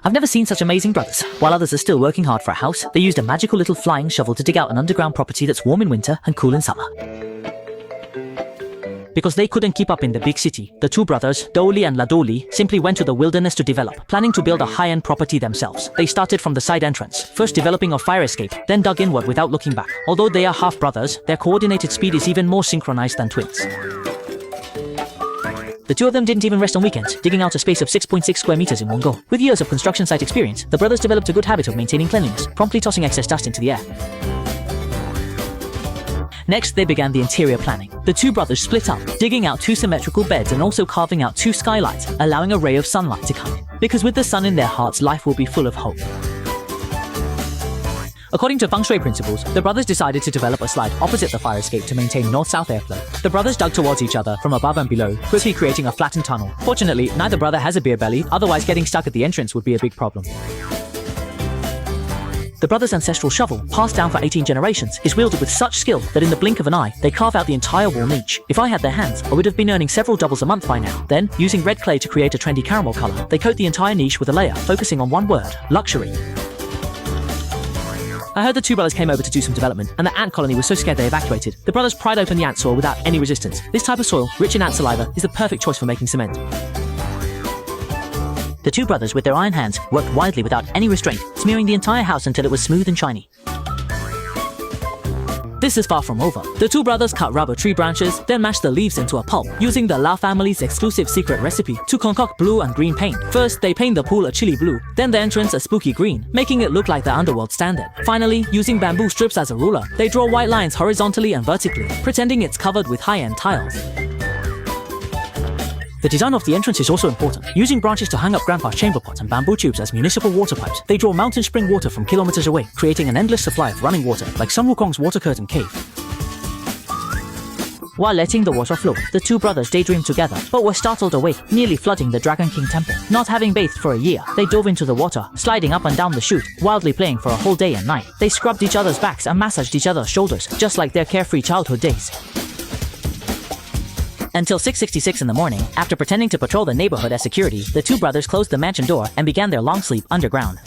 I've never seen such amazing brothers. While others are still working hard for a house, they used a magical little flying shovel to dig out an underground property that's warm in winter and cool in summer. Because they couldn't keep up in the big city, the two brothers, Doli and Ladoli, simply went to the wilderness to develop, planning to build a high-end property themselves. They started from the side entrance, first developing a fire escape, then dug inward without looking back. Although they are half-brothers, their coordinated speed is even more synchronized than twins. The two of them didn't even rest on weekends, digging out a space of 6.6 square meters in one go. With years of construction site experience, the brothers developed a good habit of maintaining cleanliness, promptly tossing excess dust into the air. Next, they began the interior planning. The two brothers split up, digging out two symmetrical beds and also carving out two skylights, allowing a ray of sunlight to come in. Because with the sun in their hearts, life will be full of hope. According to feng shui principles, the brothers decided to develop a slide opposite the fire escape to maintain north-south airflow. The brothers dug towards each other from above and below, quickly creating a flattened tunnel. Fortunately, neither brother has a beer belly, otherwise getting stuck at the entrance would be a big problem. The brothers' ancestral shovel, passed down for 18 generations, is wielded with such skill that in the blink of an eye, they carve out the entire wall niche. If I had their hands, I would have been earning several doubles a month by now. Then, using red clay to create a trendy caramel color, they coat the entire niche with a layer, focusing on one word: luxury. I heard the two brothers came over to do some development, and the ant colony was so scared they evacuated. The brothers pried open the ant soil without any resistance. This type of soil, rich in ant saliva, is the perfect choice for making cement. The two brothers, with their iron hands, worked widely without any restraint, smearing the entire house until it was smooth and shiny. This is far from over. The two brothers cut rubber tree branches, then mashed the leaves into a pulp, using the Lau family's exclusive secret recipe to concoct blue and green paint. First, they paint the pool a chilly blue, then the entrance a spooky green, making it look like the underworld standard. Finally, using bamboo strips as a ruler, they draw white lines horizontally and vertically, pretending it's covered with high-end tiles. The design of the entrance is also important. Using branches to hang up grandpa's chamber pots and bamboo tubes as municipal water pipes, they draw mountain spring water from kilometers away, creating an endless supply of running water, like Sun Wukong's water curtain cave. While letting the water flow, the two brothers daydreamed together, but were startled awake, nearly flooding the Dragon King temple. Not having bathed for a year, they dove into the water, sliding up and down the chute, wildly playing for a whole day and night. They scrubbed each other's backs and massaged each other's shoulders, just like their carefree childhood days. Until 6:66 in the morning, after pretending to patrol the neighborhood as security, the two brothers closed the mansion door and began their long sleep underground.